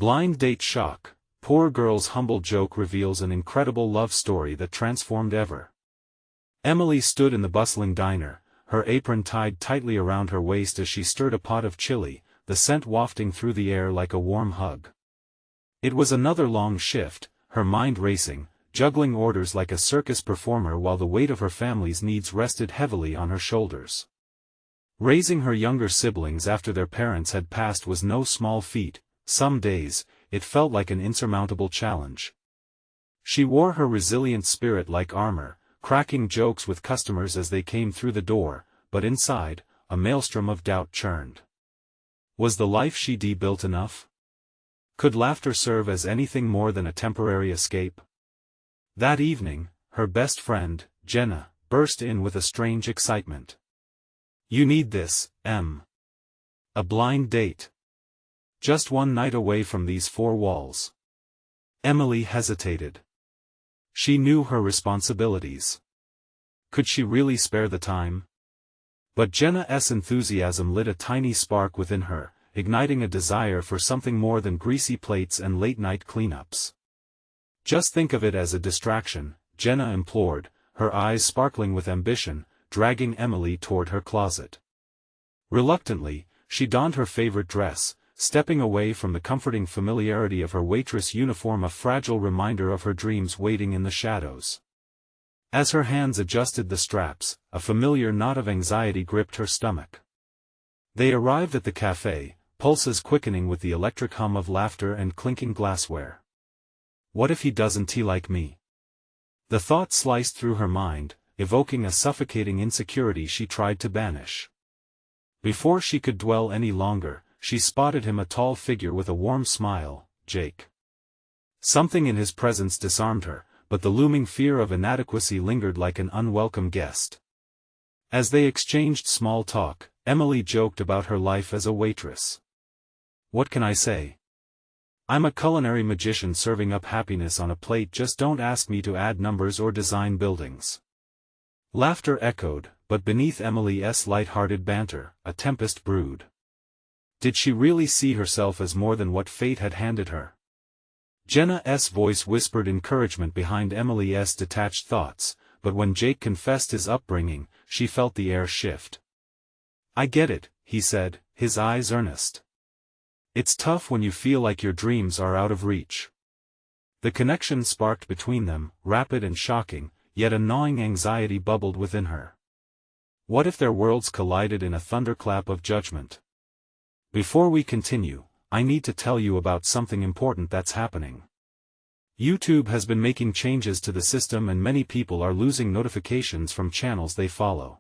Blind date shock. Poor girl's humble joke reveals an incredible love story that transformed ever. Emily stood in the bustling diner, her apron tied tightly around her waist as she stirred a pot of chili, the scent wafting through the air like a warm hug. It was another long shift, her mind racing, juggling orders like a circus performer while the weight of her family's needs rested heavily on her shoulders. Raising her younger siblings after their parents had passed was no small feat. Some days, it felt like an insurmountable challenge. She wore her resilient spirit like armor, cracking jokes with customers as they came through the door, but inside, a maelstrom of doubt churned. Was the life she'd built enough? Could laughter serve as anything more than a temporary escape? That evening, her best friend, Jenna, burst in with a strange excitement. "You need this, Em. A blind date. Just one night away from these four walls." Emily hesitated. She knew her responsibilities. Could she really spare the time? But Jenna's enthusiasm lit a tiny spark within her, igniting a desire for something more than greasy plates and late-night cleanups. "Just think of it as a distraction," Jenna implored, her eyes sparkling with ambition, dragging Emily toward her closet. Reluctantly, she donned her favorite dress, stepping away from the comforting familiarity of her waitress uniform, a fragile reminder of her dreams waiting in the shadows. As her hands adjusted the straps, a familiar knot of anxiety gripped her stomach. They arrived at the cafe, pulses quickening with the electric hum of laughter and clinking glassware. What if he doesn't like me? The thought sliced through her mind, evoking a suffocating insecurity she tried to banish. Before she could dwell any longer, she spotted him, a tall figure with a warm smile, Jake. Something in his presence disarmed her, but the looming fear of inadequacy lingered like an unwelcome guest. As they exchanged small talk, Emily joked about her life as a waitress. "What can I say? I'm a culinary magician serving up happiness on a plate. Just don't ask me to add numbers or design buildings." Laughter echoed, but beneath Emily's light-hearted banter, a tempest brewed. Did she really see herself as more than what fate had handed her? Jenna's voice whispered encouragement behind Emily's detached thoughts, but when Jake confessed his upbringing, she felt the air shift. "I get it," he said, his eyes earnest. "It's tough when you feel like your dreams are out of reach." The connection sparked between them, rapid and shocking, yet a gnawing anxiety bubbled within her. What if their worlds collided in a thunderclap of judgment? Before we continue, I need to tell you about something important that's happening. YouTube has been making changes to the system and many people are losing notifications from channels they follow.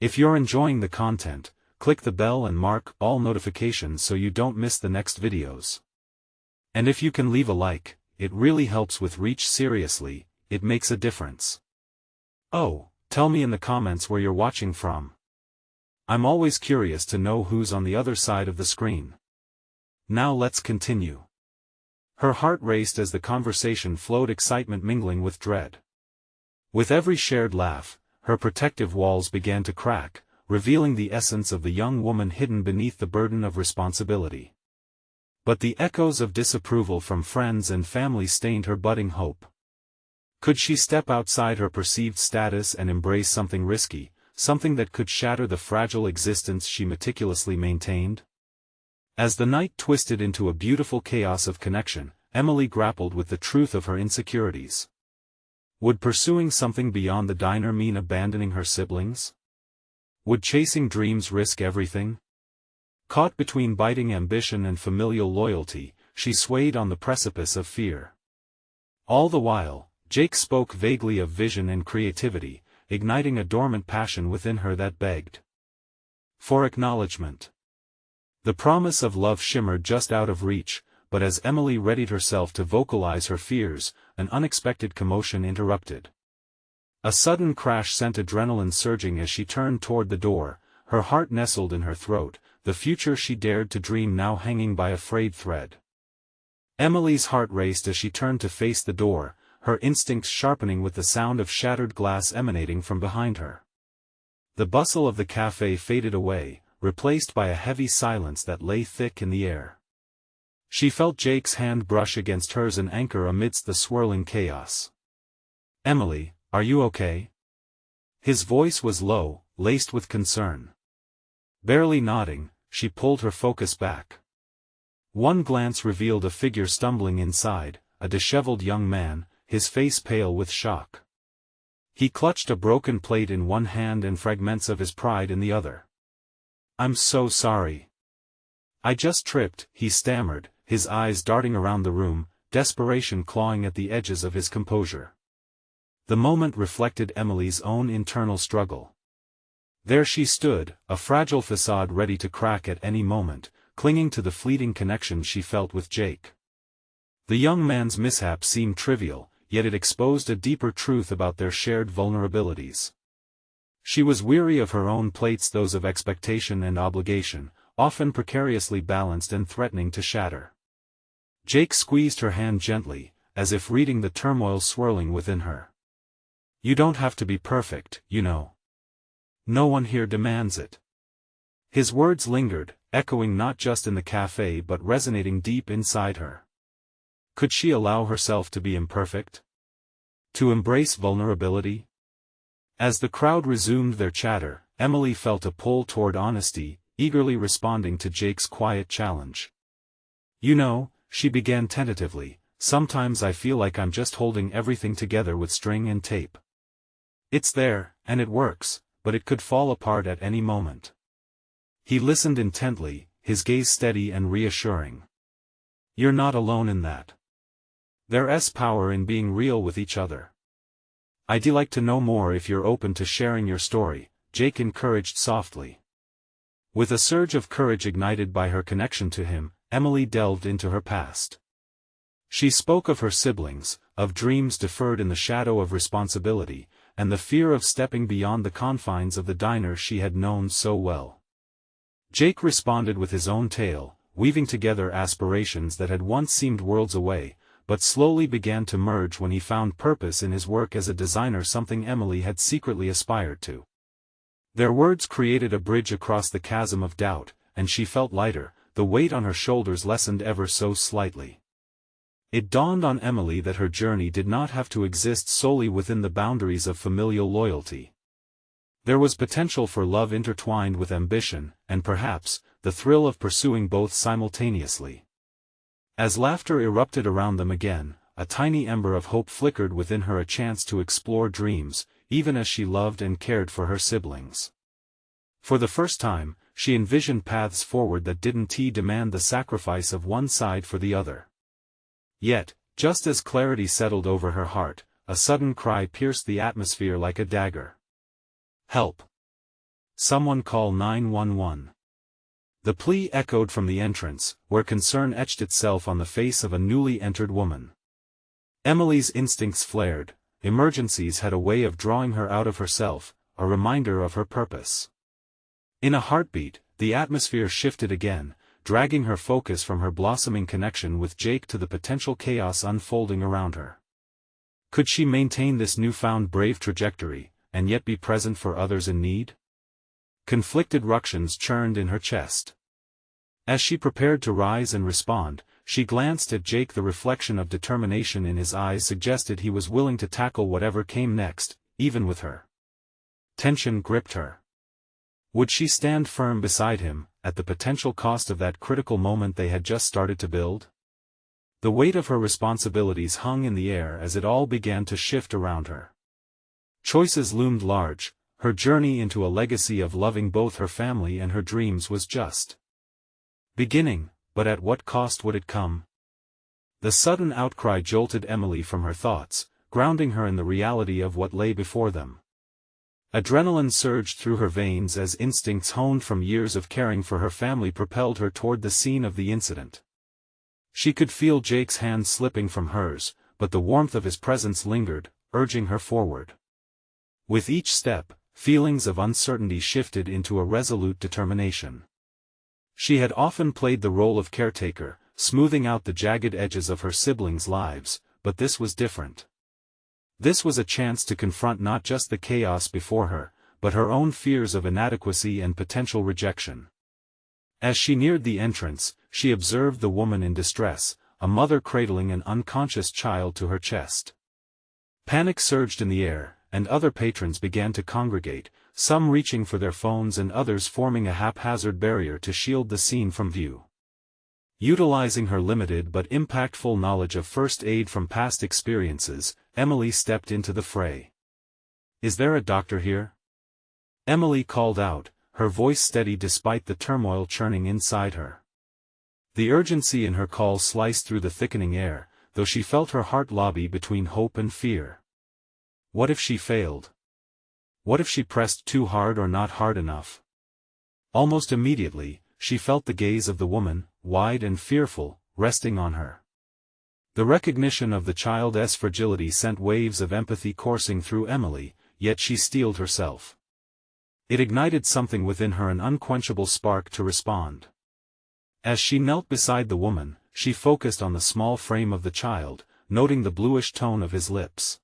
If you're enjoying the content, click the bell and mark all notifications so you don't miss the next videos. And if you can leave a like, it really helps with reach. Seriously, it makes a difference. Oh, tell me in the comments where you're watching from. I'm always curious to know who's on the other side of the screen. Now let's continue. Her heart raced as the conversation flowed, excitement mingling with dread. With every shared laugh, her protective walls began to crack, revealing the essence of the young woman hidden beneath the burden of responsibility. But the echoes of disapproval from friends and family stained her budding hope. Could she step outside her perceived status and embrace something risky, something that could shatter the fragile existence she meticulously maintained? As the night twisted into a beautiful chaos of connection, Emily grappled with the truth of her insecurities. Would pursuing something beyond the diner mean abandoning her siblings? Would chasing dreams risk everything? Caught between biting ambition and familial loyalty, she swayed on the precipice of fear. All the while, Jake spoke vaguely of vision and creativity, igniting a dormant passion within her that begged for acknowledgement. The promise of love shimmered just out of reach, but as Emily readied herself to vocalize her fears, an unexpected commotion interrupted. A sudden crash sent adrenaline surging as she turned toward the door, her heart nestled in her throat, the future she dared to dream now hanging by a frayed thread. Emily's heart raced as she turned to face the door, her instincts sharpening with the sound of shattered glass emanating from behind her. The bustle of the cafe faded away, replaced by a heavy silence that lay thick in the air. She felt Jake's hand brush against hers and anchor amidst the swirling chaos. "Emily, are you okay?" His voice was low, laced with concern. Barely nodding, she pulled her focus back. One glance revealed a figure stumbling inside, a disheveled young man, his face pale with shock. He clutched a broken plate in one hand and fragments of his pride in the other. "I'm so sorry. I just tripped," he stammered, his eyes darting around the room, desperation clawing at the edges of his composure. The moment reflected Emily's own internal struggle. There she stood, a fragile facade ready to crack at any moment, clinging to the fleeting connection she felt with Jake. The young man's mishap seemed trivial, yet it exposed a deeper truth about their shared vulnerabilities. She was weary of her own plates, those of expectation and obligation, often precariously balanced and threatening to shatter. Jake squeezed her hand gently, as if reading the turmoil swirling within her. "You don't have to be perfect, you know. No one here demands it." His words lingered, echoing not just in the cafe but resonating deep inside her. Could she allow herself to be imperfect? To embrace vulnerability? As the crowd resumed their chatter, Emily felt a pull toward honesty, eagerly responding to Jake's quiet challenge. "You know," she began tentatively, "sometimes I feel like I'm just holding everything together with string and tape. It's there, and it works, but it could fall apart at any moment." He listened intently, his gaze steady and reassuring. "You're not alone in that. There's power in being real with each other. I'd like to know more if you're open to sharing your story," Jake encouraged softly. With a surge of courage ignited by her connection to him, Emily delved into her past. She spoke of her siblings, of dreams deferred in the shadow of responsibility, and the fear of stepping beyond the confines of the diner she had known so well. Jake responded with his own tale, weaving together aspirations that had once seemed worlds away, but slowly began to merge when he found purpose in his work as a designer, something Emily had secretly aspired to. Their words created a bridge across the chasm of doubt, and she felt lighter, the weight on her shoulders lessened ever so slightly. It dawned on Emily that her journey did not have to exist solely within the boundaries of familial loyalty. There was potential for love intertwined with ambition, and perhaps, the thrill of pursuing both simultaneously. As laughter erupted around them again, a tiny ember of hope flickered within her, a chance to explore dreams, even as she loved and cared for her siblings. For the first time, she envisioned paths forward that didn't demand the sacrifice of one side for the other. Yet, just as clarity settled over her heart, a sudden cry pierced the atmosphere like a dagger. "Help! Someone call 911. The plea echoed from the entrance, where concern etched itself on the face of a newly entered woman. Emily's instincts flared. Emergencies had a way of drawing her out of herself, a reminder of her purpose. In a heartbeat, the atmosphere shifted again, dragging her focus from her blossoming connection with Jake to the potential chaos unfolding around her. Could she maintain this newfound brave trajectory, and yet be present for others in need? Conflicted ructions churned in her chest. As she prepared to rise and respond, she glanced at Jake. The reflection of determination in his eyes suggested he was willing to tackle whatever came next, even with her. Tension gripped her. Would she stand firm beside him, at the potential cost of that critical moment they had just started to build? The weight of her responsibilities hung in the air as it all began to shift around her. Choices loomed large. Her journey into a legacy of loving both her family and her dreams was just beginning, but at what cost would it come? The sudden outcry jolted Emily from her thoughts, grounding her in the reality of what lay before them. Adrenaline surged through her veins as instincts honed from years of caring for her family propelled her toward the scene of the incident. She could feel Jake's hand slipping from hers, but the warmth of his presence lingered, urging her forward. With each step, feelings of uncertainty shifted into a resolute determination. She had often played the role of caretaker, smoothing out the jagged edges of her siblings' lives, but this was different. This was a chance to confront not just the chaos before her, but her own fears of inadequacy and potential rejection. As she neared the entrance, she observed the woman in distress, a mother cradling an unconscious child to her chest. Panic surged in the air, and other patrons began to congregate, some reaching for their phones and others forming a haphazard barrier to shield the scene from view. Utilizing her limited but impactful knowledge of first aid from past experiences, Emily stepped into the fray. "Is there a doctor here?" Emily called out, her voice steady despite the turmoil churning inside her. The urgency in her call sliced through the thickening air, though she felt her heart lobby between hope and fear. What if she failed? What if she pressed too hard or not hard enough? Almost immediately, she felt the gaze of the woman, wide and fearful, resting on her. The recognition of the child's fragility sent waves of empathy coursing through Emily, yet she steeled herself. It ignited something within her, an unquenchable spark to respond. As she knelt beside the woman, she focused on the small frame of the child, noting the bluish tone of his lips.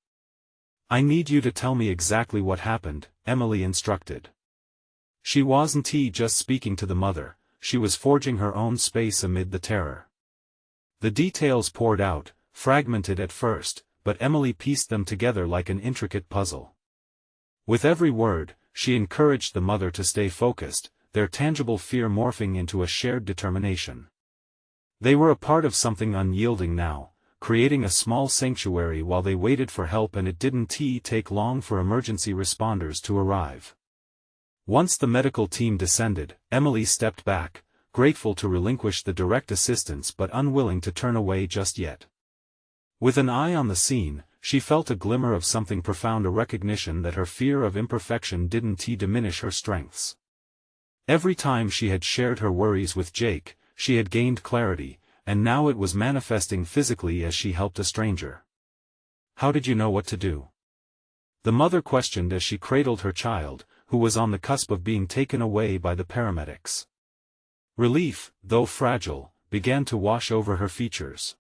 "I need you to tell me exactly what happened," Emily instructed. She wasn't just speaking to the mother, she was forging her own space amid the terror. The details poured out, fragmented at first, but Emily pieced them together like an intricate puzzle. With every word, she encouraged the mother to stay focused, their tangible fear morphing into a shared determination. They were a part of something unyielding now, creating a small sanctuary while they waited for help, and it didn't take long for emergency responders to arrive. Once the medical team descended, Emily stepped back, grateful to relinquish the direct assistance but unwilling to turn away just yet. With an eye on the scene, she felt a glimmer of something profound, a recognition that her fear of imperfection didn't diminish her strengths. Every time she had shared her worries with Jake, she had gained clarity, and now it was manifesting physically as she helped a stranger. "How did you know what to do?" the mother questioned as she cradled her child, who was on the cusp of being taken away by the paramedics. Relief, though fragile, began to wash over her features.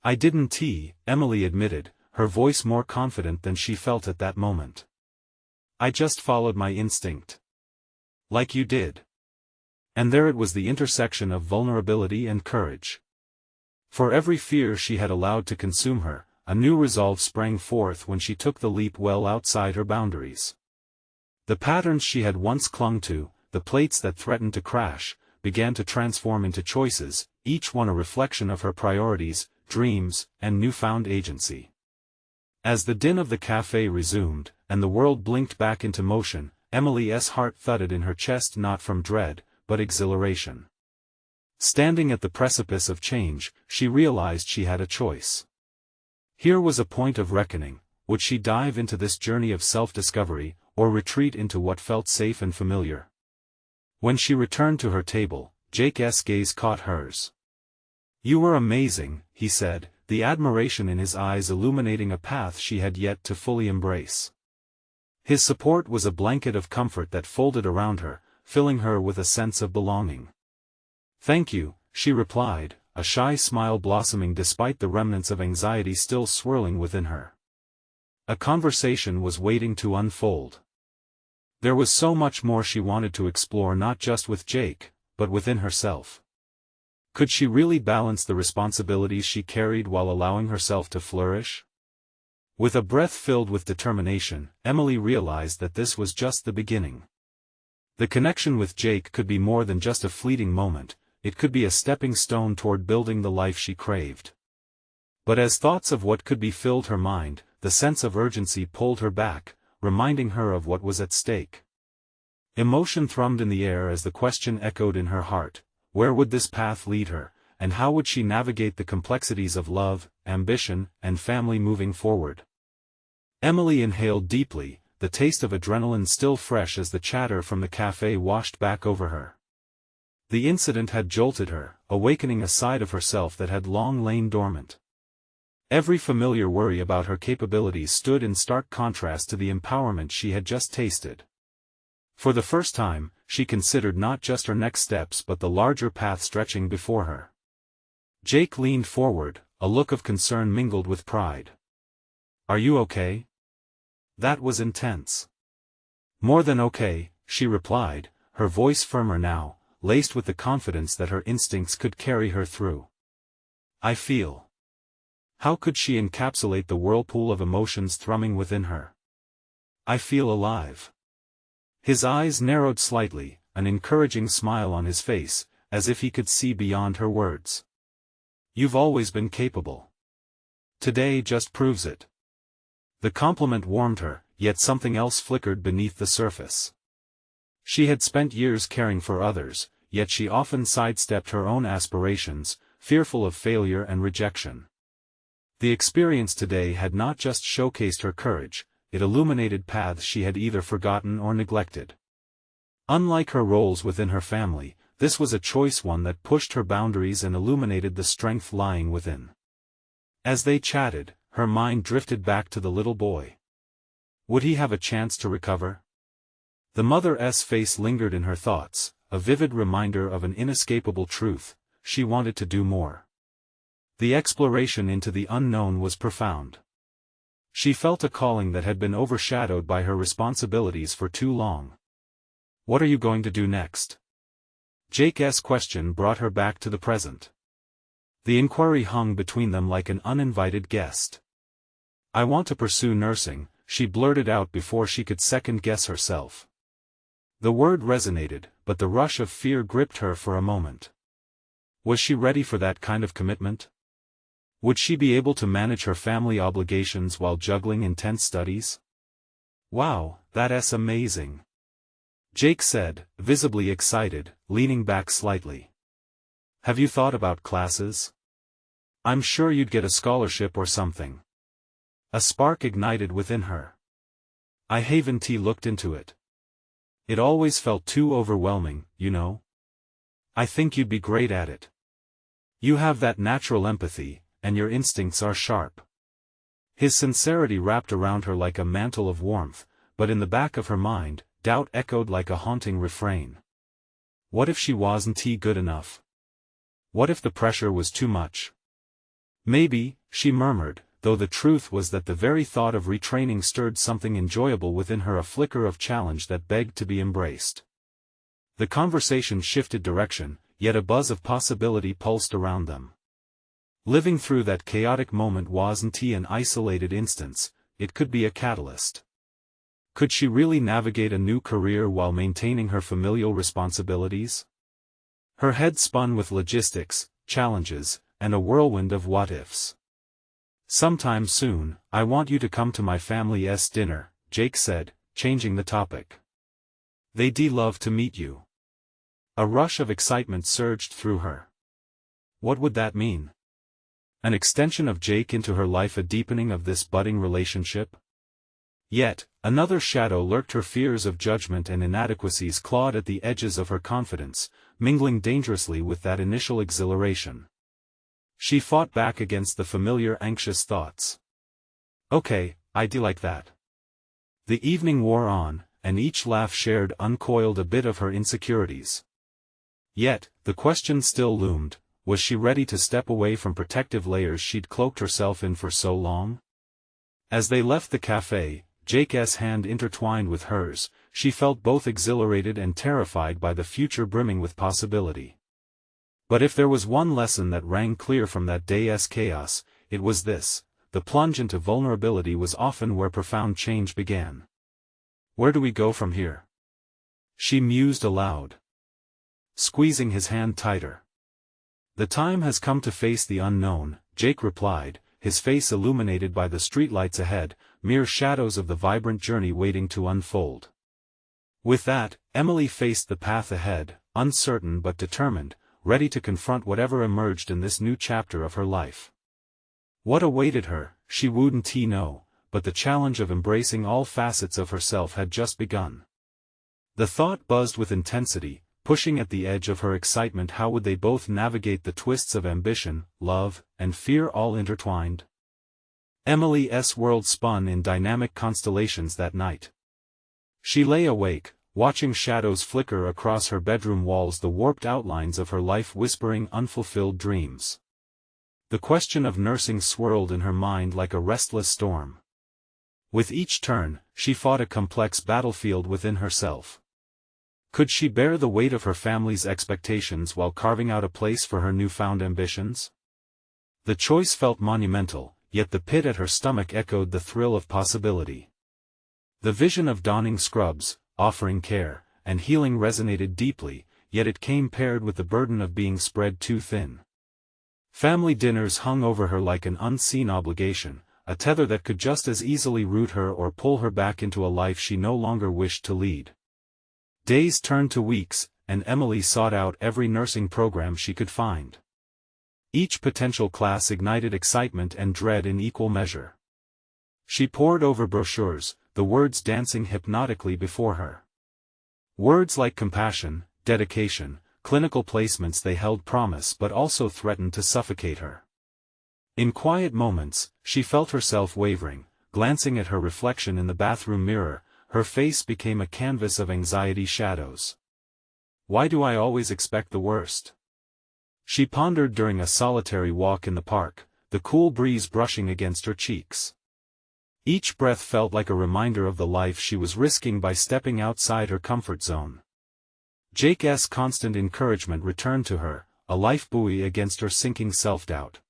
"I didn't," Emily admitted, her voice more confident than she felt at that moment. "I just followed my instinct." "Like you did." And there it was, the intersection of vulnerability and courage. For every fear she had allowed to consume her, a new resolve sprang forth when she took the leap well outside her boundaries. The patterns she had once clung to, the plates that threatened to crash, began to transform into choices, each one a reflection of her priorities, dreams, and newfound agency. As the din of the cafe resumed, and the world blinked back into motion, Emily's heart thudded in her chest, not from dread, but exhilaration. Standing at the precipice of change, she realized she had a choice. Here was a point of reckoning: would she dive into this journey of self-discovery, or retreat into what felt safe and familiar? When she returned to her table, Jake's gaze caught hers. "You were amazing," he said, the admiration in his eyes illuminating a path she had yet to fully embrace. His support was a blanket of comfort that folded around her, filling her with a sense of belonging. "Thank you," she replied, a shy smile blossoming despite the remnants of anxiety still swirling within her. A conversation was waiting to unfold. There was so much more she wanted to explore, not just with Jake, but within herself. Could she really balance the responsibilities she carried while allowing herself to flourish? With a breath filled with determination, Emily realized that this was just the beginning. The connection with Jake could be more than just a fleeting moment, it could be a stepping stone toward building the life she craved. But as thoughts of what could be filled her mind, the sense of urgency pulled her back, reminding her of what was at stake. Emotion thrummed in the air as the question echoed in her heart: where would this path lead her, and how would she navigate the complexities of love, ambition, and family moving forward? Emily inhaled deeply, the taste of adrenaline still fresh as the chatter from the cafe washed back over her. The incident had jolted her, awakening a side of herself that had long lain dormant. Every familiar worry about her capabilities stood in stark contrast to the empowerment she had just tasted. For the first time, she considered not just her next steps but the larger path stretching before her. Jake leaned forward, a look of concern mingled with pride. "Are you okay?" That was intense. "More than okay," she replied, her voice firmer now, laced with the confidence that her instincts could carry her through. I feel. How could she encapsulate the whirlpool of emotions thrumming within her? I feel alive. His eyes narrowed slightly, an encouraging smile on his face, as if he could see beyond her words. You've always been capable. Today just proves it. The compliment warmed her, yet something else flickered beneath the surface. She had spent years caring for others, yet she often sidestepped her own aspirations, fearful of failure and rejection. The experience today had not just showcased her courage, it illuminated paths she had either forgotten or neglected. Unlike her roles within her family, this was a choice one that pushed her boundaries and illuminated the strength lying within. As they chatted, her mind drifted back to the little boy. Would he have a chance to recover? The mother's face lingered in her thoughts, a vivid reminder of an inescapable truth: she wanted to do more. The exploration into the unknown was profound. She felt a calling that had been overshadowed by her responsibilities for too long. What are you going to do next? Jake's question brought her back to the present. The inquiry hung between them like an uninvited guest. I want to pursue nursing, she blurted out before she could second-guess herself. The word resonated, but the rush of fear gripped her for a moment. Was she ready for that kind of commitment? Would she be able to manage her family obligations while juggling intense studies? Wow, that's amazing, Jake said, visibly excited, leaning back slightly. Have you thought about classes? I'm sure you'd get a scholarship or something. A spark ignited within her. I haven't looked into it. It always felt too overwhelming, you know. I think you'd be great at it. You have that natural empathy, and your instincts are sharp. His sincerity wrapped around her like a mantle of warmth, but in the back of her mind, doubt echoed like a haunting refrain. What if she wasn't good enough? What if the pressure was too much? Maybe, she murmured, though the truth was that the very thought of retraining stirred something enjoyable within her, a flicker of challenge that begged to be embraced. The conversation shifted direction, yet a buzz of possibility pulsed around them. Living through that chaotic moment wasn't an isolated instance, it could be a catalyst. Could she really navigate a new career while maintaining her familial responsibilities? Her head spun with logistics, challenges, and a whirlwind of what-ifs. Sometime soon, I want you to come to my family's dinner, Jake said, changing the topic. They'd love to meet you. A rush of excitement surged through her. What would that mean? An extension of Jake into her life, a deepening of this budding relationship? Yet, another shadow lurked. Her fears of judgment and inadequacies clawed at the edges of her confidence, mingling dangerously with that initial exhilaration. She fought back against the familiar anxious thoughts. Okay, I'd like that. The evening wore on, and each laugh shared uncoiled a bit of her insecurities. Yet, the question still loomed: was she ready to step away from protective layers she'd cloaked herself in for so long? As they left the cafe, Jake's hand intertwined with hers, she felt both exhilarated and terrified by the future brimming with possibility. But if there was one lesson that rang clear from that day's chaos, it was this: the plunge into vulnerability was often where profound change began. Where do we go from here? She mused aloud, squeezing his hand tighter. The time has come to face the unknown, Jake replied, his face illuminated by the streetlights ahead, mere shadows of the vibrant journey waiting to unfold. With that, Emily faced the path ahead, uncertain but determined, ready to confront whatever emerged in this new chapter of her life. What awaited her, she wouldn't know, but the challenge of embracing all facets of herself had just begun. The thought buzzed with intensity, pushing at the edge of her excitement. How would they both navigate the twists of ambition, love, and fear all intertwined? Emily's world spun in dynamic constellations that night. She lay awake, watching shadows flicker across her bedroom walls, the warped outlines of her life whispering unfulfilled dreams. The question of nursing swirled in her mind like a restless storm. With each turn, she fought a complex battlefield within herself. Could she bear the weight of her family's expectations while carving out a place for her newfound ambitions? The choice felt monumental, yet the pit at her stomach echoed the thrill of possibility. The vision of donning scrubs, offering care, and healing resonated deeply, yet it came paired with the burden of being spread too thin. Family dinners hung over her like an unseen obligation, a tether that could just as easily root her or pull her back into a life she no longer wished to lead. Days turned to weeks, and Emily sought out every nursing program she could find. Each potential class ignited excitement and dread in equal measure. She pored over brochures, the words dancing hypnotically before her. Words like compassion, dedication, clinical placements, they held promise but also threatened to suffocate her. In quiet moments, she felt herself wavering, glancing at her reflection in the bathroom mirror. Her face became a canvas of anxiety shadows. Why do I always expect the worst? She pondered during a solitary walk in the park, the cool breeze brushing against her cheeks. Each breath felt like a reminder of the life she was risking by stepping outside her comfort zone. Jake's constant encouragement returned to her, a life buoy against her sinking self-doubt.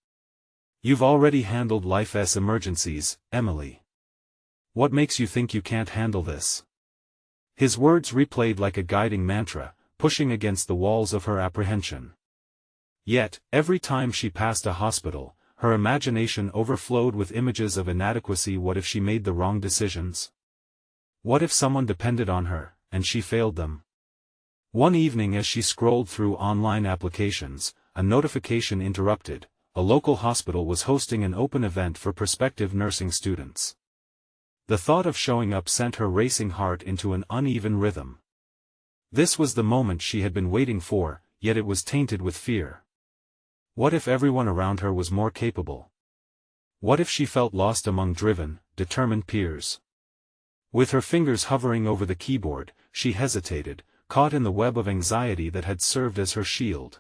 You've already handled life's emergencies, Emily. What makes you think you can't handle this? His words replayed like a guiding mantra, pushing against the walls of her apprehension. Yet, every time she passed a hospital, her imagination overflowed with images of inadequacy. What if she made the wrong decisions? What if someone depended on her, and she failed them? One evening as she scrolled through online applications, a notification interrupted. A local hospital was hosting an open event for prospective nursing students. The thought of showing up sent her racing heart into an uneven rhythm. This was the moment she had been waiting for, yet it was tainted with fear. What if everyone around her was more capable? What if she felt lost among driven, determined peers? With her fingers hovering over the keyboard, she hesitated, caught in the web of anxiety that had served as her shield.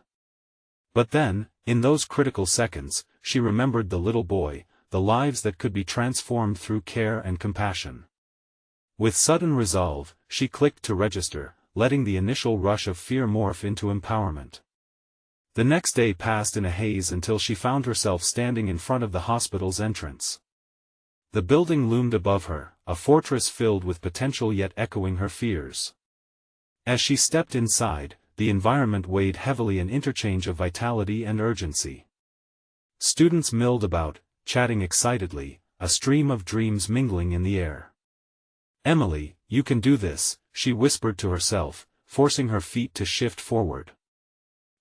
But then, in those critical seconds, she remembered the little boy, the lives that could be transformed through care and compassion. With sudden resolve, she clicked to register, letting the initial rush of fear morph into empowerment. The next day passed in a haze until she found herself standing in front of the hospital's entrance. The building loomed above her, a fortress filled with potential yet echoing her fears. As she stepped inside, the environment weighed heavily, an interchange of vitality and urgency. Students milled about, chatting excitedly, a stream of dreams mingling in the air. Emily, you can do this, she whispered to herself, forcing her feet to shift forward.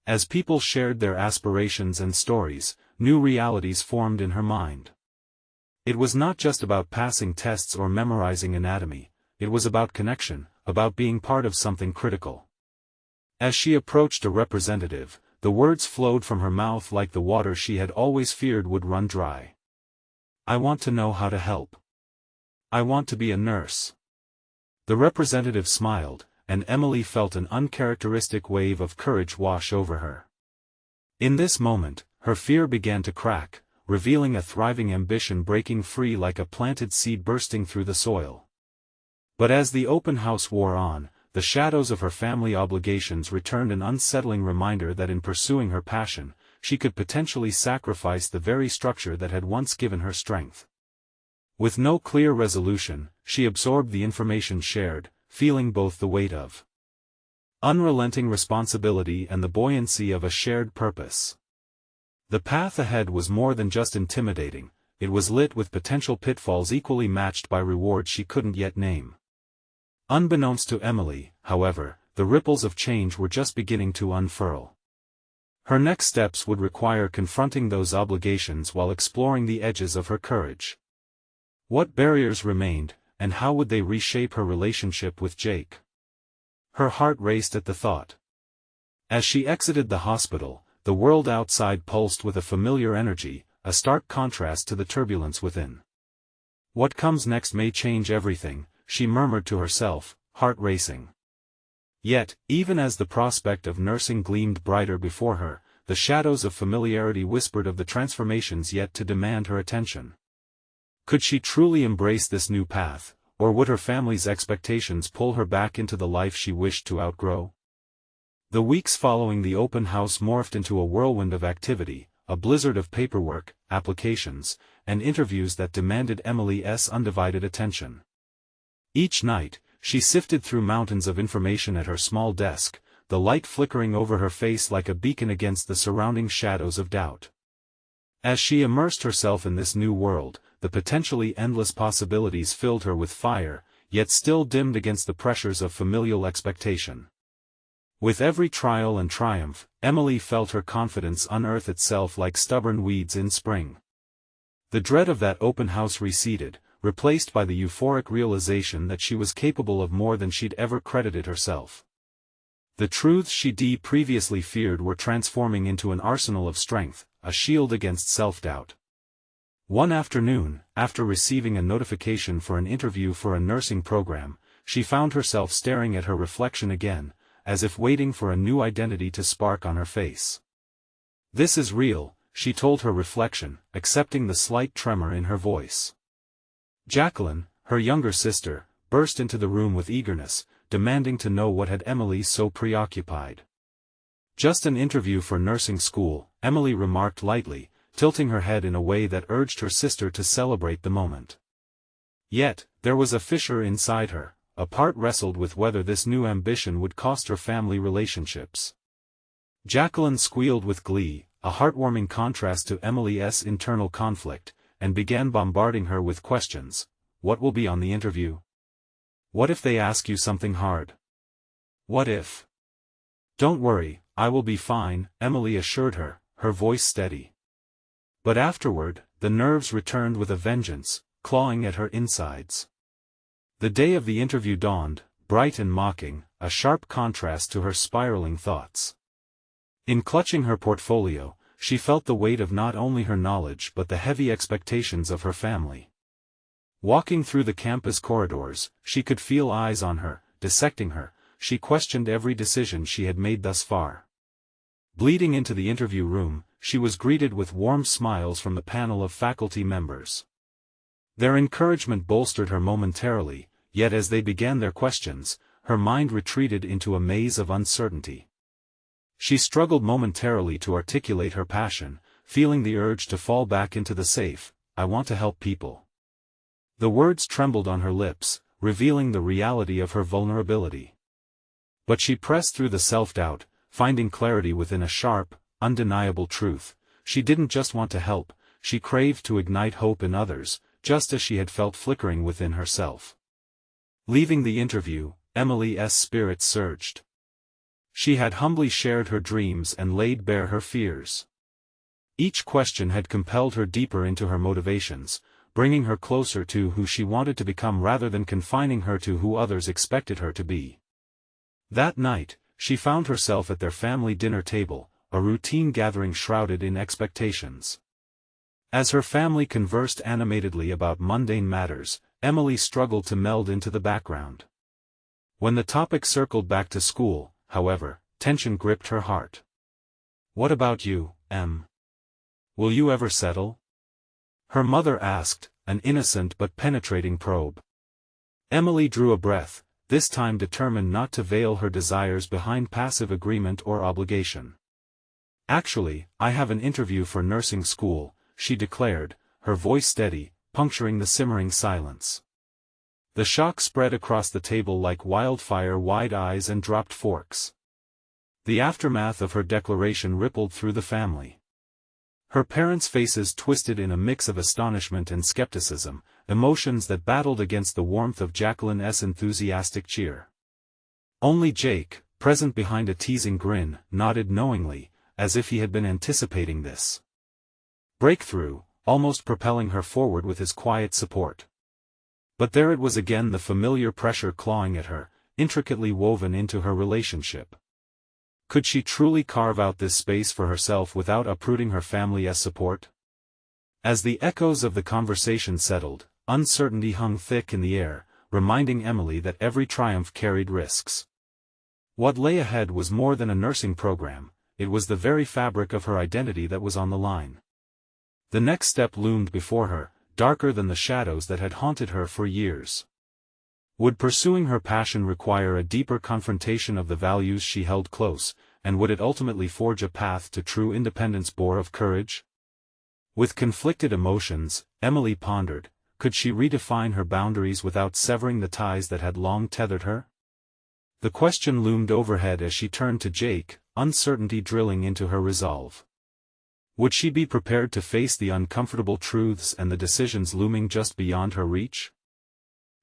As people shared their aspirations and stories, new realities formed in her mind. It was not just about passing tests or memorizing anatomy, it was about connection, about being part of something critical. As she approached a representative, the words flowed from her mouth like the water she had always feared would run dry. I want to know how to help. I want to be a nurse. The representative smiled, and Emily felt an uncharacteristic wave of courage wash over her. In this moment, her fear began to crack, revealing a thriving ambition breaking free like a planted seed bursting through the soil. But as the open house wore on, the shadows of her family obligations returned, an unsettling reminder that in pursuing her passion, she could potentially sacrifice the very structure that had once given her strength. With no clear resolution, she absorbed the information shared, feeling both the weight of unrelenting responsibility and the buoyancy of a shared purpose. The path ahead was more than just intimidating, it was lit with potential pitfalls equally matched by rewards she couldn't yet name. Unbeknownst to Emily, however, the ripples of change were just beginning to unfurl. Her next steps would require confronting those obligations while exploring the edges of her courage. What barriers remained, and how would they reshape her relationship with Jake? Her heart raced at the thought. As she exited the hospital, the world outside pulsed with a familiar energy, a stark contrast to the turbulence within. What comes next may change everything, she murmured to herself, heart racing. Yet, even as the prospect of nursing gleamed brighter before her, the shadows of familiarity whispered of the transformations yet to demand her attention. Could she truly embrace this new path, or would her family's expectations pull her back into the life she wished to outgrow? The weeks following the open house morphed into a whirlwind of activity, a blizzard of paperwork, applications, and interviews that demanded Emily's undivided attention. Each night, she sifted through mountains of information at her small desk, the light flickering over her face like a beacon against the surrounding shadows of doubt. As she immersed herself in this new world, the potentially endless possibilities filled her with fire, yet still dimmed against the pressures of familial expectation. With every trial and triumph, Emily felt her confidence unearth itself like stubborn weeds in spring. The dread of that open house receded, replaced by the euphoric realization that she was capable of more than she'd ever credited herself. The truths she'd previously feared were transforming into an arsenal of strength, a shield against self-doubt. One afternoon, after receiving a notification for an interview for a nursing program, she found herself staring at her reflection again, as if waiting for a new identity to spark on her face. "This is real," she told her reflection, accepting the slight tremor in her voice. Jacqueline, her younger sister, burst into the room with eagerness, demanding to know what had Emily so preoccupied. "Just an interview for nursing school," Emily remarked lightly, tilting her head in a way that urged her sister to celebrate the moment. Yet, there was a fissure inside her. A part wrestled with whether this new ambition would cost her family relationships. Jacqueline squealed with glee, a heartwarming contrast to Emily's internal conflict, and began bombarding her with questions. "What will be on the interview? What if they ask you something hard? What if?" "Don't worry, I will be fine," Emily assured her, her voice steady. But afterward, the nerves returned with a vengeance, clawing at her insides. The day of the interview dawned, bright and mocking, a sharp contrast to her spiraling thoughts. In clutching her portfolio, she felt the weight of not only her knowledge but the heavy expectations of her family. Walking through the campus corridors, she could feel eyes on her, dissecting her. She questioned every decision she had made thus far. Bleeding into the interview room, she was greeted with warm smiles from the panel of faculty members. Their encouragement bolstered her momentarily, yet as they began their questions, her mind retreated into a maze of uncertainty. She struggled momentarily to articulate her passion, feeling the urge to fall back into the safe, "I want to help people." The words trembled on her lips, revealing the reality of her vulnerability. But she pressed through the self-doubt, finding clarity within a sharp, undeniable truth. She didn't just want to help, she craved to ignite hope in others, just as she had felt flickering within herself. Leaving the interview, Emily's spirits surged. She had humbly shared her dreams and laid bare her fears. Each question had compelled her deeper into her motivations, bringing her closer to who she wanted to become rather than confining her to who others expected her to be. That night, she found herself at their family dinner table, a routine gathering shrouded in expectations. As her family conversed animatedly about mundane matters, Emily struggled to meld into the background. When the topic circled back to school, however, tension gripped her heart. "What about you, Em? Will you ever settle?" her mother asked, an innocent but penetrating probe. Emily drew a breath, this time determined not to veil her desires behind passive agreement or obligation. "Actually, I have an interview for nursing school," she declared, her voice steady, puncturing the simmering silence. The shock spread across the table like wildfire, wide eyes and dropped forks. The aftermath of her declaration rippled through the family. Her parents' faces twisted in a mix of astonishment and skepticism, emotions that battled against the warmth of Jacqueline's enthusiastic cheer. Only Jake, present behind a teasing grin, nodded knowingly, as if he had been anticipating this breakthrough, almost propelling her forward with his quiet support. But there it was again, the familiar pressure clawing at her, intricately woven into her relationship. Could she truly carve out this space for herself without uprooting her family's support? As the echoes of the conversation settled, uncertainty hung thick in the air, reminding Emily that every triumph carried risks. What lay ahead was more than a nursing program, it was the very fabric of her identity that was on the line. The next step loomed before her, darker than the shadows that had haunted her for years. Would pursuing her passion require a deeper confrontation of the values she held close, and would it ultimately forge a path to true independence born of courage? With conflicted emotions, Emily pondered, could she redefine her boundaries without severing the ties that had long tethered her? The question loomed overhead as she turned to Jake, uncertainty drilling into her resolve. Would she be prepared to face the uncomfortable truths and the decisions looming just beyond her reach?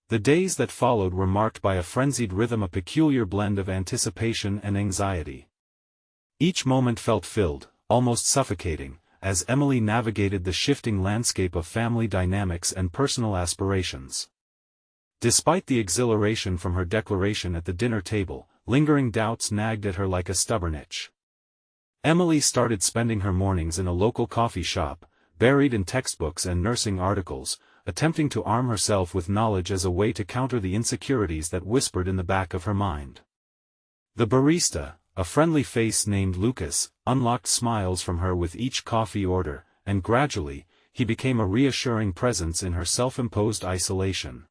The days that followed were marked by a frenzied rhythm, a peculiar blend of anticipation and anxiety. Each moment felt filled, almost suffocating, as Emily navigated the shifting landscape of family dynamics and personal aspirations. Despite the exhilaration from her declaration at the dinner table, lingering doubts nagged at her like a stubborn itch. Emily started spending her mornings in a local coffee shop, buried in textbooks and nursing articles, attempting to arm herself with knowledge as a way to counter the insecurities that whispered in the back of her mind. The barista, a friendly face named Lucas, unlocked smiles from her with each coffee order, and gradually, he became a reassuring presence in her self-imposed isolation.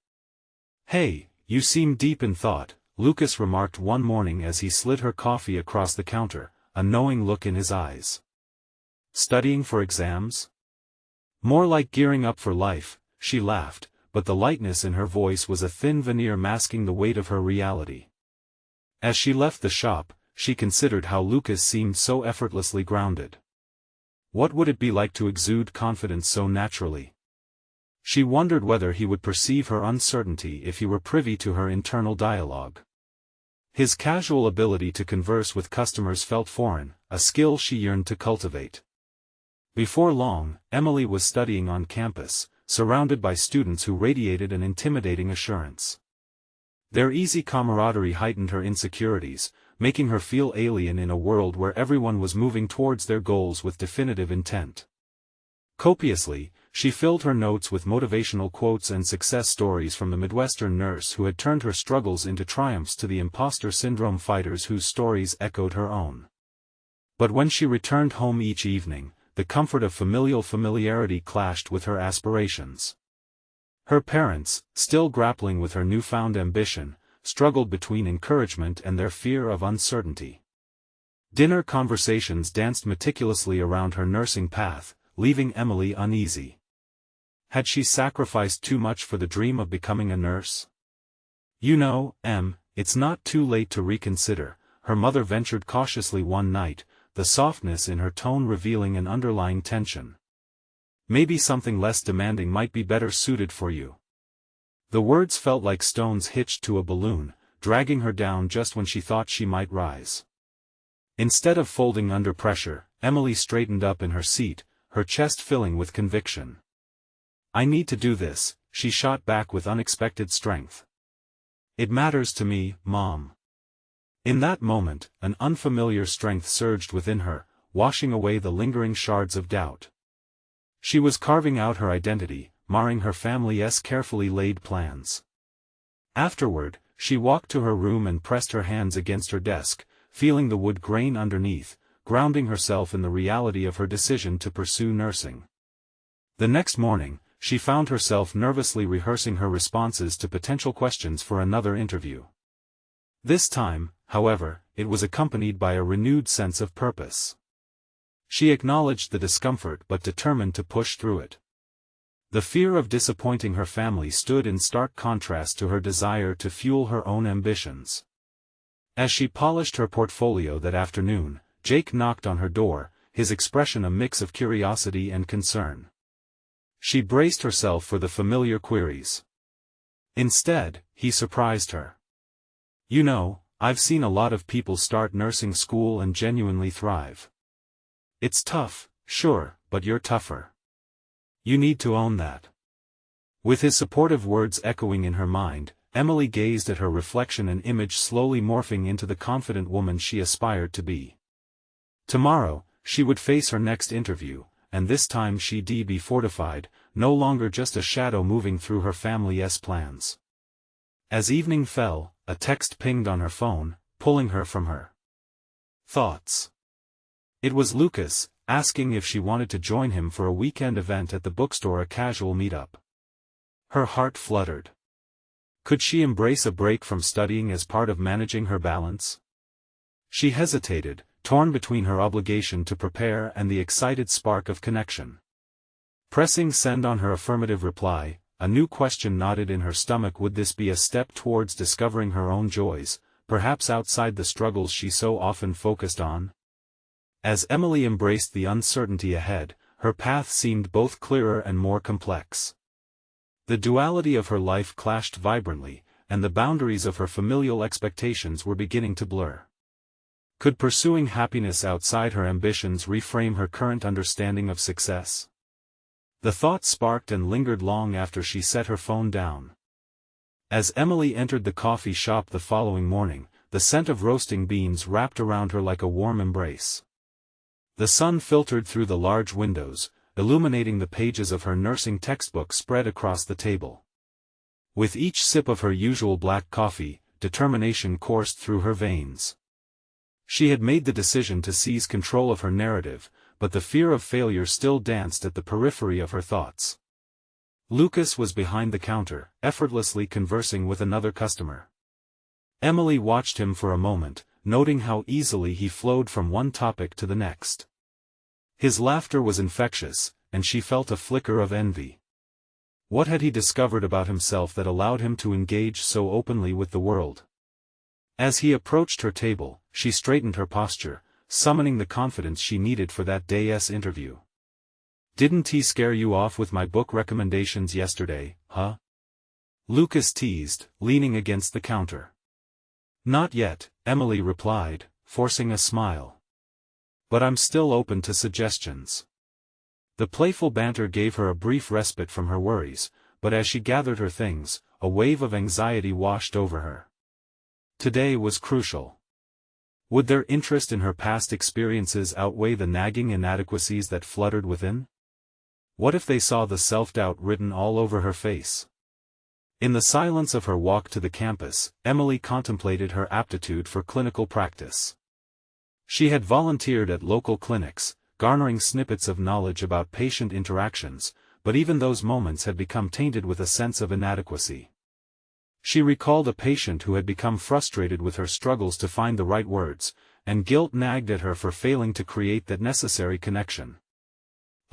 "Hey, you seem deep in thought," Lucas remarked one morning as he slid her coffee across the counter, a knowing look in his eyes. "Studying for exams?" "More like gearing up for life," she laughed, but the lightness in her voice was a thin veneer masking the weight of her reality. As she left the shop, she considered how Lucas seemed so effortlessly grounded. What would it be like to exude confidence so naturally? She wondered whether he would perceive her uncertainty if he were privy to her internal dialogue. His casual ability to converse with customers felt foreign, a skill she yearned to cultivate. Before long, Emily was studying on campus, surrounded by students who radiated an intimidating assurance. Their easy camaraderie heightened her insecurities, making her feel alien in a world where everyone was moving towards their goals with definitive intent. Copiously, she filled her notes with motivational quotes and success stories from the Midwestern nurse who had turned her struggles into triumphs to the imposter syndrome fighters whose stories echoed her own. But when she returned home each evening, the comfort of familial familiarity clashed with her aspirations. Her parents, still grappling with her newfound ambition, struggled between encouragement and their fear of uncertainty. Dinner conversations danced meticulously around her nursing path, leaving Emily uneasy. Had she sacrificed too much for the dream of becoming a nurse? "You know, Em, it's not too late to reconsider," her mother ventured cautiously one night, the softness in her tone revealing an underlying tension. "Maybe something less demanding might be better suited for you." The words felt like stones hitched to a balloon, dragging her down just when she thought she might rise. Instead of folding under pressure, Emily straightened up in her seat, her chest filling with conviction. "I need to do this," she shot back with unexpected strength. "It matters to me, Mom." In that moment, an unfamiliar strength surged within her, washing away the lingering shards of doubt. She was carving out her identity, marring her family's carefully laid plans. Afterward, she walked to her room and pressed her hands against her desk, feeling the wood grain underneath, grounding herself in the reality of her decision to pursue nursing. The next morning, she found herself nervously rehearsing her responses to potential questions for another interview. This time, however, it was accompanied by a renewed sense of purpose. She acknowledged the discomfort but determined to push through it. The fear of disappointing her family stood in stark contrast to her desire to fuel her own ambitions. As she polished her portfolio that afternoon, Jake knocked on her door, his expression a mix of curiosity and concern. She braced herself for the familiar queries. Instead, he surprised her. "You know, I've seen a lot of people start nursing school and genuinely thrive. It's tough, sure, but you're tougher. You need to own that." With his supportive words echoing in her mind, Emily gazed at her reflection, an image slowly morphing into the confident woman she aspired to be. Tomorrow, she would face her next interview, and this time she'd be fortified, no longer just a shadow moving through her family's plans. As evening fell, a text pinged on her phone, pulling her from her thoughts. It was Lucas, asking if she wanted to join him for a weekend event at the bookstore, a casual meetup. Her heart fluttered. Could she embrace a break from studying as part of managing her balance? She hesitated, torn between her obligation to prepare and the excited spark of connection. Pressing send on her affirmative reply, a new question knotted in her stomach. Would this be a step towards discovering her own joys, perhaps outside the struggles she so often focused on? As Emily embraced the uncertainty ahead, her path seemed both clearer and more complex. The duality of her life clashed vibrantly, and the boundaries of her familial expectations were beginning to blur. Could pursuing happiness outside her ambitions reframe her current understanding of success? The thought sparked and lingered long after she set her phone down. As Emily entered the coffee shop the following morning, the scent of roasting beans wrapped around her like a warm embrace. The sun filtered through the large windows, illuminating the pages of her nursing textbook spread across the table. With each sip of her usual black coffee, determination coursed through her veins. She had made the decision to seize control of her narrative, but the fear of failure still danced at the periphery of her thoughts. Lucas was behind the counter, effortlessly conversing with another customer. Emily watched him for a moment, noting how easily he flowed from one topic to the next. His laughter was infectious, and she felt a flicker of envy. What had he discovered about himself that allowed him to engage so openly with the world? As he approached her table, she straightened her posture, summoning the confidence she needed for that day's interview. "Didn't he scare you off with my book recommendations yesterday, huh?" Lucas teased, leaning against the counter. "Not yet," Emily replied, forcing a smile. "But I'm still open to suggestions." The playful banter gave her a brief respite from her worries, but as she gathered her things, a wave of anxiety washed over her. Today was crucial. Would their interest in her past experiences outweigh the nagging inadequacies that fluttered within? What if they saw the self-doubt written all over her face? In the silence of her walk to the campus, Emily contemplated her aptitude for clinical practice. She had volunteered at local clinics, garnering snippets of knowledge about patient interactions, but even those moments had become tainted with a sense of inadequacy. She recalled a patient who had become frustrated with her struggles to find the right words, and guilt nagged at her for failing to create that necessary connection.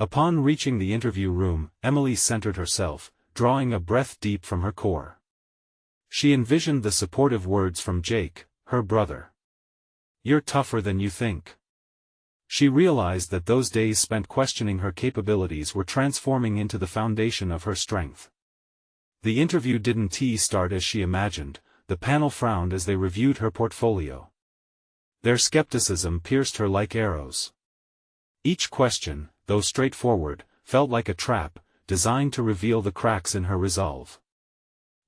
Upon reaching the interview room, Emily centered herself, drawing a breath deep from her core. She envisioned the supportive words from Jake, her brother. "You're tougher than you think." She realized that those days spent questioning her capabilities were transforming into the foundation of her strength. The interview didn't start as she imagined. The panel frowned as they reviewed her portfolio. Their skepticism pierced her like arrows. Each question, though straightforward, felt like a trap, designed to reveal the cracks in her resolve.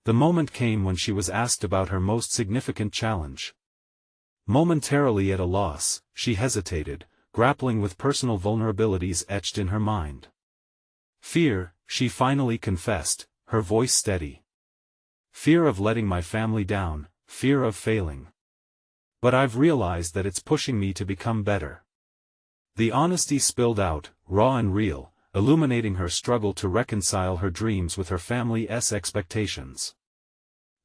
The moment came when she was asked about her most significant challenge. Momentarily at a loss, she hesitated, grappling with personal vulnerabilities etched in her mind. "Fear," she finally confessed, her voice steady. "Fear of letting my family down, fear of failing. But I've realized that it's pushing me to become better." The honesty spilled out, raw and real, illuminating her struggle to reconcile her dreams with her family's expectations.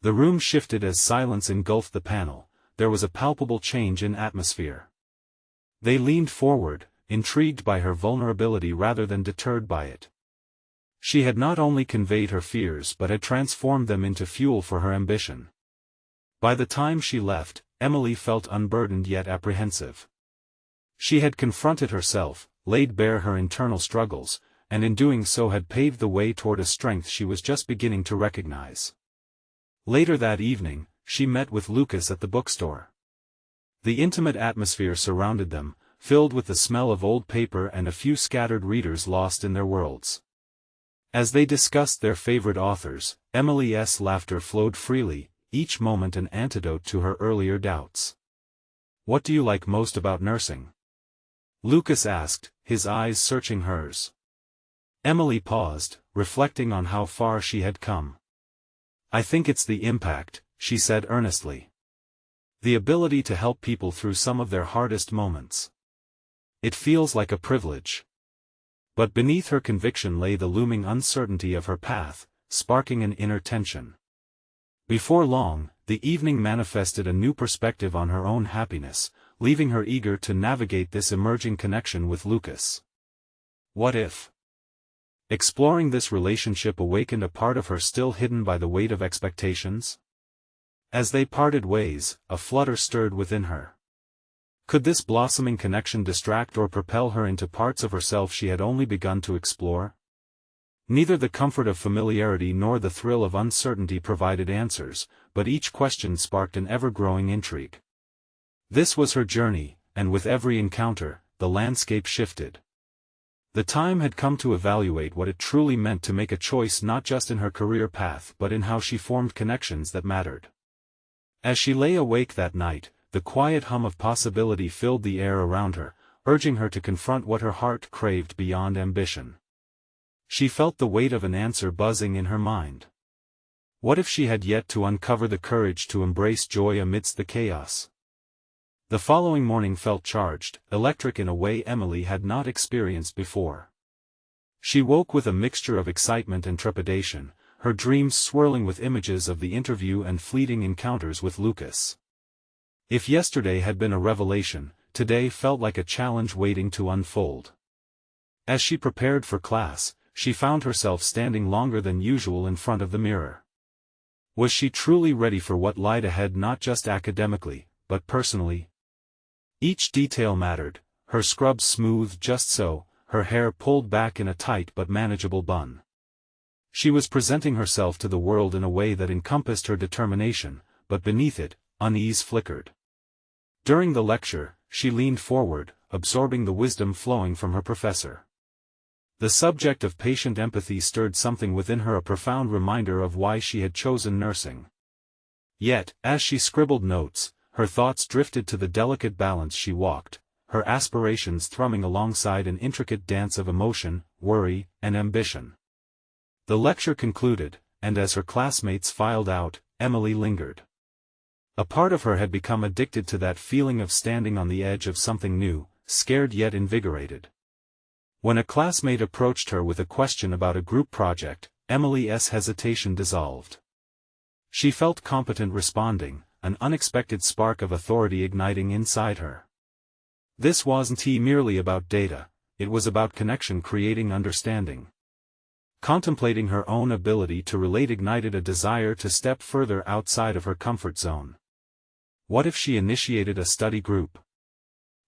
The room shifted as silence engulfed the panel. There was a palpable change in atmosphere. They leaned forward, intrigued by her vulnerability rather than deterred by it. She had not only conveyed her fears but had transformed them into fuel for her ambition. By the time she left, Emily felt unburdened yet apprehensive. She had confronted herself, laid bare her internal struggles, and in doing so had paved the way toward a strength she was just beginning to recognize. Later that evening, she met with Lucas at the bookstore. The intimate atmosphere surrounded them, filled with the smell of old paper and a few scattered readers lost in their worlds. As they discussed their favorite authors, Emily's laughter flowed freely, each moment an antidote to her earlier doubts. "What do you like most about nursing?" Lucas asked, his eyes searching hers. Emily paused, reflecting on how far she had come. "I think it's the impact," she said earnestly. "The ability to help people through some of their hardest moments. It feels like a privilege." But beneath her conviction lay the looming uncertainty of her path, sparking an inner tension. Before long, the evening manifested a new perspective on her own happiness, leaving her eager to navigate this emerging connection with Lucas. What if? Exploring this relationship awakened a part of her still hidden by the weight of expectations? As they parted ways, a flutter stirred within her. Could this blossoming connection distract or propel her into parts of herself she had only begun to explore? Neither the comfort of familiarity nor the thrill of uncertainty provided answers, but each question sparked an ever-growing intrigue. This was her journey, and with every encounter, the landscape shifted. The time had come to evaluate what it truly meant to make a choice not just in her career path but in how she formed connections that mattered. As she lay awake that night, the quiet hum of possibility filled the air around her, urging her to confront what her heart craved beyond ambition. She felt the weight of an answer buzzing in her mind. What if she had yet to uncover the courage to embrace joy amidst the chaos? The following morning felt charged, electric in a way Emily had not experienced before. She woke with a mixture of excitement and trepidation, her dreams swirling with images of the interview and fleeting encounters with Lucas. If yesterday had been a revelation, today felt like a challenge waiting to unfold. As she prepared for class, she found herself standing longer than usual in front of the mirror. Was she truly ready for what lied ahead, not just academically, but personally? Each detail mattered, her scrubs smoothed just so, her hair pulled back in a tight but manageable bun. She was presenting herself to the world in a way that encompassed her determination, but beneath it, unease flickered. During the lecture, she leaned forward, absorbing the wisdom flowing from her professor. The subject of patient empathy stirred something within her, a profound reminder of why she had chosen nursing. Yet, as she scribbled notes, her thoughts drifted to the delicate balance she walked, her aspirations thrumming alongside an intricate dance of emotion, worry, and ambition. The lecture concluded, and as her classmates filed out, Emily lingered. A part of her had become addicted to that feeling of standing on the edge of something new, scared yet invigorated. When a classmate approached her with a question about a group project, Emily's hesitation dissolved. She felt competent responding, an unexpected spark of authority igniting inside her. This wasn't merely about data, it was about connection, creating understanding. Contemplating her own ability to relate ignited a desire to step further outside of her comfort zone. What if she initiated a study group?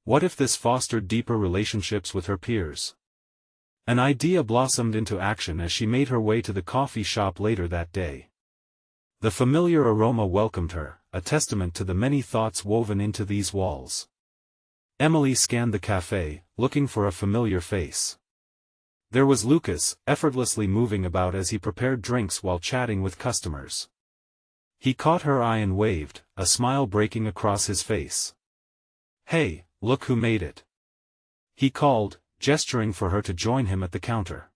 What if this fostered deeper relationships with her peers? An idea blossomed into action as she made her way to the coffee shop later that day. The familiar aroma welcomed her, a testament to the many thoughts woven into these walls. Emily scanned the cafe, looking for a familiar face. There was Lucas, effortlessly moving about as he prepared drinks while chatting with customers. He caught her eye and waved, a smile breaking across his face. "Hey, look who made it!" he called, gesturing for her to join him at the counter.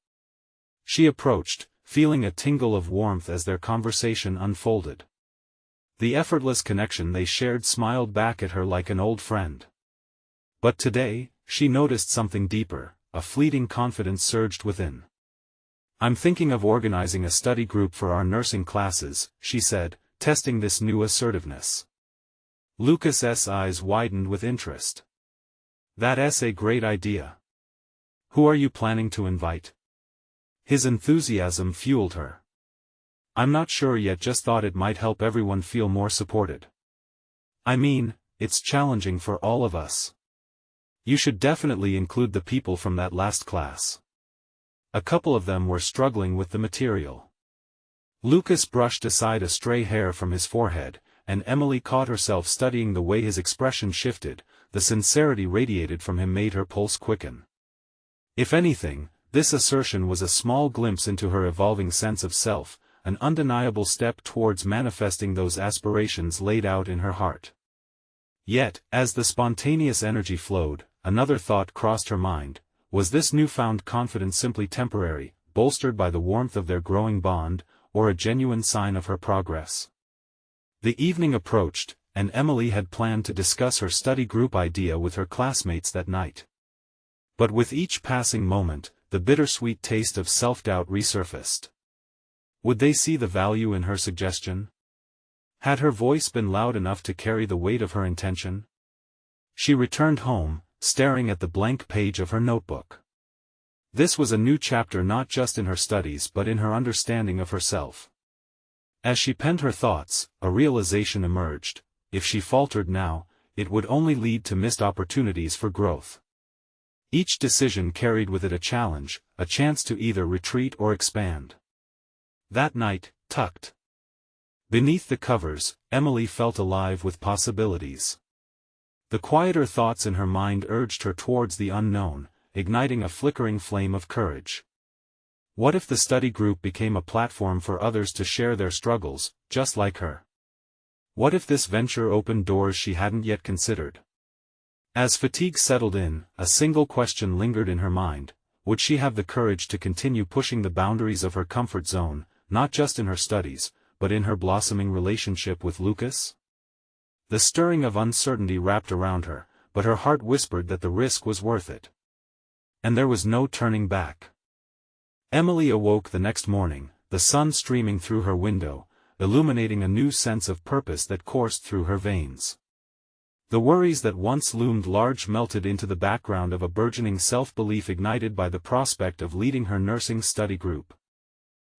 She approached, feeling a tingle of warmth as their conversation unfolded. The effortless connection they shared smiled back at her like an old friend. But today, she noticed something deeper, a fleeting confidence surged within. "I'm thinking of organizing a study group for our nursing classes," she said, testing this new assertiveness. Lucas's eyes widened with interest. "That's a great idea. Who are you planning to invite?" His enthusiasm fueled her. "I'm not sure yet, just thought it might help everyone feel more supported. I mean, it's challenging for all of us. You should definitely include the people from that last class. A couple of them were struggling with the material." Lucas brushed aside a stray hair from his forehead, and Emily caught herself studying the way his expression shifted. The sincerity radiated from him made her pulse quicken. If anything, this assertion was a small glimpse into her evolving sense of self, an undeniable step towards manifesting those aspirations laid out in her heart. Yet, as the spontaneous energy flowed, another thought crossed her mind: was this newfound confidence simply temporary, bolstered by the warmth of their growing bond, or a genuine sign of her progress? The evening approached, and Emily had planned to discuss her study group idea with her classmates that night. But with each passing moment, the bittersweet taste of self-doubt resurfaced. Would they see the value in her suggestion? Had her voice been loud enough to carry the weight of her intention? She returned home, staring at the blank page of her notebook. This was a new chapter not just in her studies but in her understanding of herself. As she penned her thoughts, a realization emerged: if she faltered now, it would only lead to missed opportunities for growth. Each decision carried with it a challenge, a chance to either retreat or expand. That night, tucked beneath the covers, Emily felt alive with possibilities. The quieter thoughts in her mind urged her towards the unknown, igniting a flickering flame of courage. What if the study group became a platform for others to share their struggles, just like her? What if this venture opened doors she hadn't yet considered? As fatigue settled in, a single question lingered in her mind: would she have the courage to continue pushing the boundaries of her comfort zone, not just in her studies, but in her blossoming relationship with Lucas? The stirring of uncertainty wrapped around her, but her heart whispered that the risk was worth it. And there was no turning back. Emily awoke the next morning, the sun streaming through her window, illuminating a new sense of purpose that coursed through her veins. The worries that once loomed large melted into the background of a burgeoning self-belief ignited by the prospect of leading her nursing study group.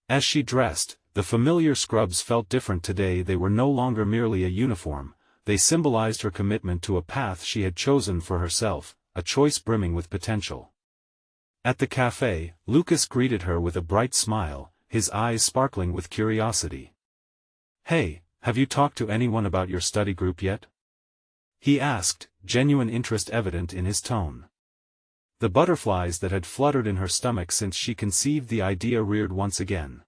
As she dressed, the familiar scrubs felt different today. They were no longer merely a uniform, they symbolized her commitment to a path she had chosen for herself, a choice brimming with potential. At the cafe, Lucas greeted her with a bright smile, his eyes sparkling with curiosity. "Hey, have you talked to anyone about your study group yet?" he asked, genuine interest evident in his tone. The butterflies that had fluttered in her stomach since she conceived the idea reared once again.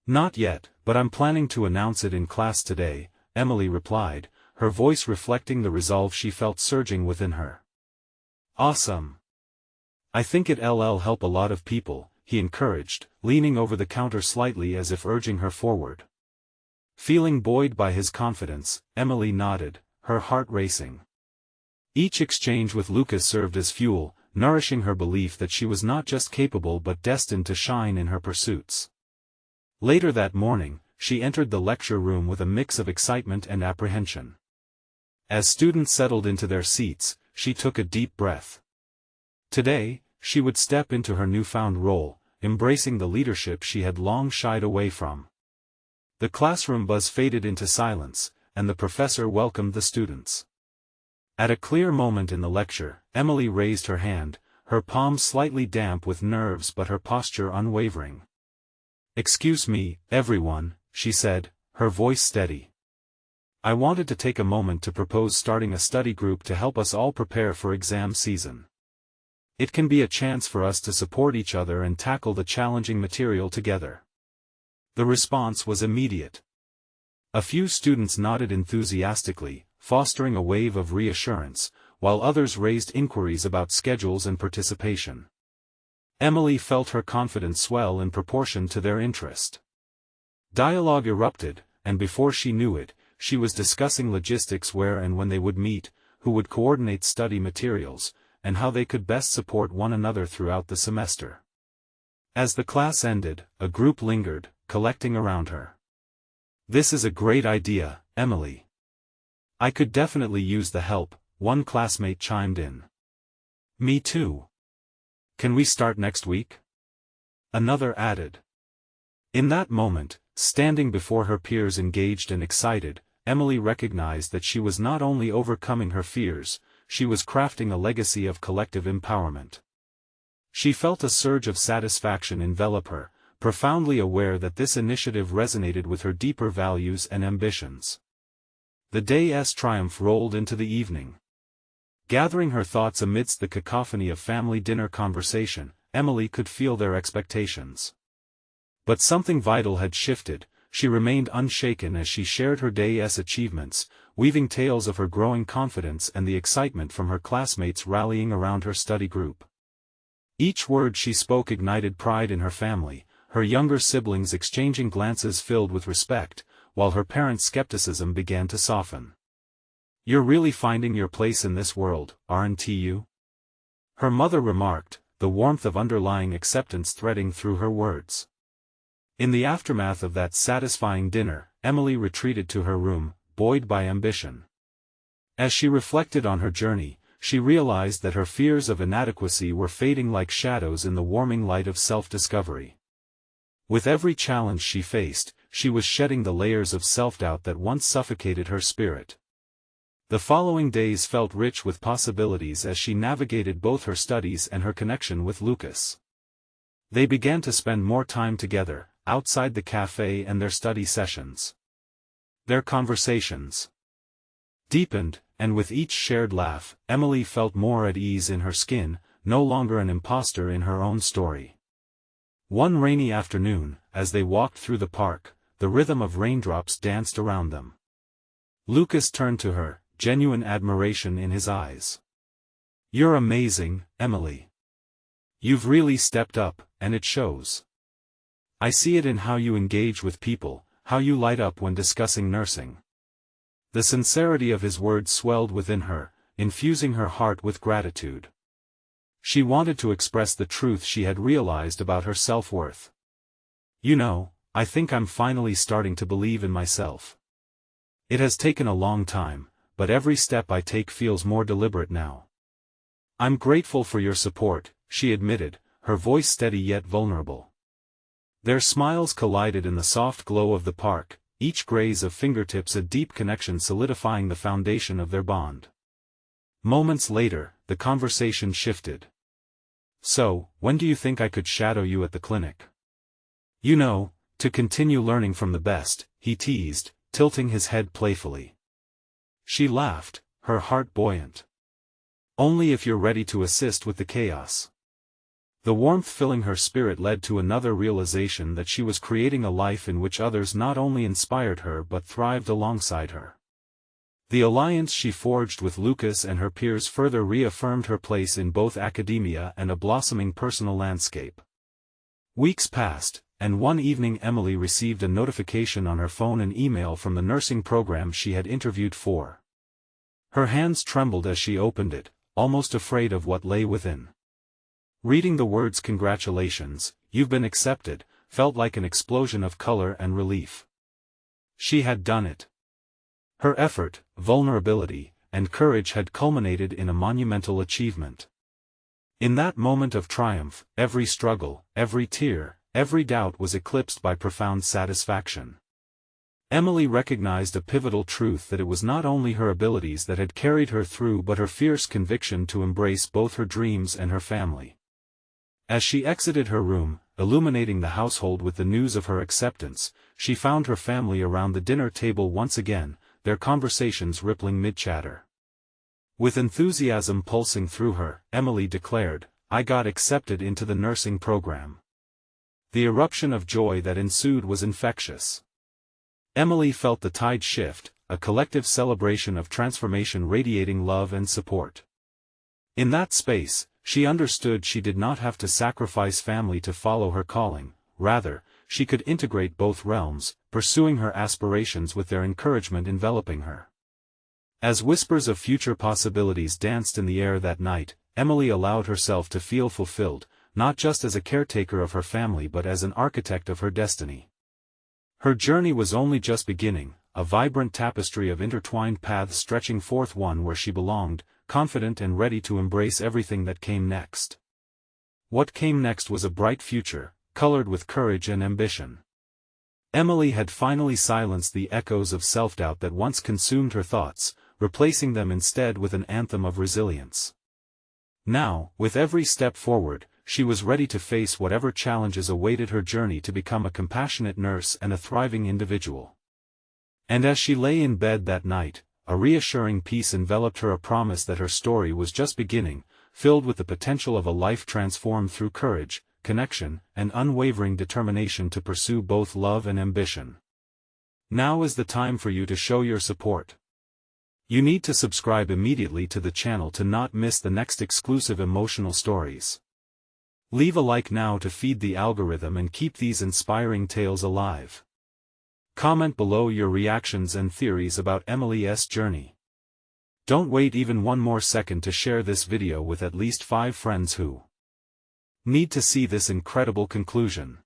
"Not yet, but I'm planning to announce it in class today," Emily replied, her voice reflecting the resolve she felt surging within her. "Awesome. I think it'll help a lot of people," he encouraged, leaning over the counter slightly as if urging her forward. Feeling buoyed by his confidence, Emily nodded, her heart racing. Each exchange with Lucas served as fuel, nourishing her belief that she was not just capable but destined to shine in her pursuits. Later that morning, she entered the lecture room with a mix of excitement and apprehension. As students settled into their seats, she took a deep breath. Today, she would step into her newfound role, embracing the leadership she had long shied away from. The classroom buzz faded into silence, and the professor welcomed the students. At a clear moment in the lecture, Emily raised her hand, her palm slightly damp with nerves but her posture unwavering. "Excuse me, everyone," she said, her voice steady. "I wanted to take a moment to propose starting a study group to help us all prepare for exam season. It can be a chance for us to support each other and tackle the challenging material together." The response was immediate. A few students nodded enthusiastically, fostering a wave of reassurance, while others raised inquiries about schedules and participation. Emily felt her confidence swell in proportion to their interest. Dialogue erupted, and before she knew it, she was discussing logistics: where and when they would meet, who would coordinate study materials, and how they could best support one another throughout the semester. As the class ended, a group lingered, collecting around her. "This is a great idea, Emily. I could definitely use the help," one classmate chimed in. "Me too. Can we start next week?" another added. In that moment, standing before her peers engaged and excited, Emily recognized that she was not only overcoming her fears, she was crafting a legacy of collective empowerment. She felt a surge of satisfaction envelop her, profoundly aware that this initiative resonated with her deeper values and ambitions. The day's triumph rolled into the evening. Gathering her thoughts amidst the cacophony of family dinner conversation, Emily could feel their expectations. But something vital had shifted. She remained unshaken as she shared her day's achievements, weaving tales of her growing confidence and the excitement from her classmates rallying around her study group. Each word she spoke ignited pride in her family, her younger siblings exchanging glances filled with respect, while her parents' skepticism began to soften. "You're really finding your place in this world, aren't you?" her mother remarked, the warmth of underlying acceptance threading through her words. In the aftermath of that satisfying dinner, Emily retreated to her room, buoyed by ambition. As she reflected on her journey, she realized that her fears of inadequacy were fading like shadows in the warming light of self-discovery. With every challenge she faced, she was shedding the layers of self-doubt that once suffocated her spirit. The following days felt rich with possibilities as she navigated both her studies and her connection with Lucas. They began to spend more time together, outside the cafe and their study sessions. Their conversations deepened, and with each shared laugh, Emily felt more at ease in her skin, no longer an imposter in her own story. One rainy afternoon, as they walked through the park, the rhythm of raindrops danced around them. Lucas turned to her, genuine admiration in his eyes. "You're amazing, Emily. You've really stepped up, and it shows. I see it in how you engage with people, how you light up when discussing nursing." The sincerity of his words swelled within her, infusing her heart with gratitude. She wanted to express the truth she had realized about her self-worth. "You know, I think I'm finally starting to believe in myself. It has taken a long time, but every step I take feels more deliberate now." "I'm grateful for your support," she admitted, her voice steady yet vulnerable. Their smiles collided in the soft glow of the park, each graze of fingertips a deep connection solidifying the foundation of their bond. Moments later, the conversation shifted. "So, when do you think I could shadow you at the clinic?" "You know, to continue learning from the best," he teased, tilting his head playfully. She laughed, her heart buoyant. "Only if you're ready to assist with the chaos." The warmth filling her spirit led to another realization that she was creating a life in which others not only inspired her but thrived alongside her. The alliance she forged with Lucas and her peers further reaffirmed her place in both academia and a blossoming personal landscape. Weeks passed, and one evening Emily received a notification on her phone, an email from the nursing program she had interviewed for. Her hands trembled as she opened it, almost afraid of what lay within. Reading the words "Congratulations, you've been accepted," felt like an explosion of color and relief. She had done it. Her effort, vulnerability, and courage had culminated in a monumental achievement. In that moment of triumph, every struggle, every tear, every doubt was eclipsed by profound satisfaction. Emily recognized a pivotal truth, that it was not only her abilities that had carried her through but her fierce conviction to embrace both her dreams and her family. As she exited her room, illuminating the household with the news of her acceptance, she found her family around the dinner table once again, their conversations rippling mid-chatter. With enthusiasm pulsing through her, Emily declared, "I got accepted into the nursing program." The eruption of joy that ensued was infectious. Emily felt the tide shift, a collective celebration of transformation radiating love and support. In that space, she understood she did not have to sacrifice family to follow her calling, rather, she could integrate both realms, pursuing her aspirations with their encouragement enveloping her. As whispers of future possibilities danced in the air that night, Emily allowed herself to feel fulfilled, not just as a caretaker of her family but as an architect of her destiny. Her journey was only just beginning, a vibrant tapestry of intertwined paths stretching forth, one where she belonged, confident and ready to embrace everything that came next. What came next was a bright future, colored with courage and ambition. Emily had finally silenced the echoes of self-doubt that once consumed her thoughts, replacing them instead with an anthem of resilience. Now, with every step forward, she was ready to face whatever challenges awaited her journey to become a compassionate nurse and a thriving individual. And as she lay in bed that night, a reassuring peace enveloped her, a promise that her story was just beginning, filled with the potential of a life transformed through courage, connection, and unwavering determination to pursue both love and ambition. Now is the time for you to show your support. You need to subscribe immediately to the channel to not miss the next exclusive emotional stories. Leave a like now to feed the algorithm and keep these inspiring tales alive. Comment below your reactions and theories about Emily's journey. Don't wait even one more second to share this video with at least 5 friends who need to see this incredible conclusion.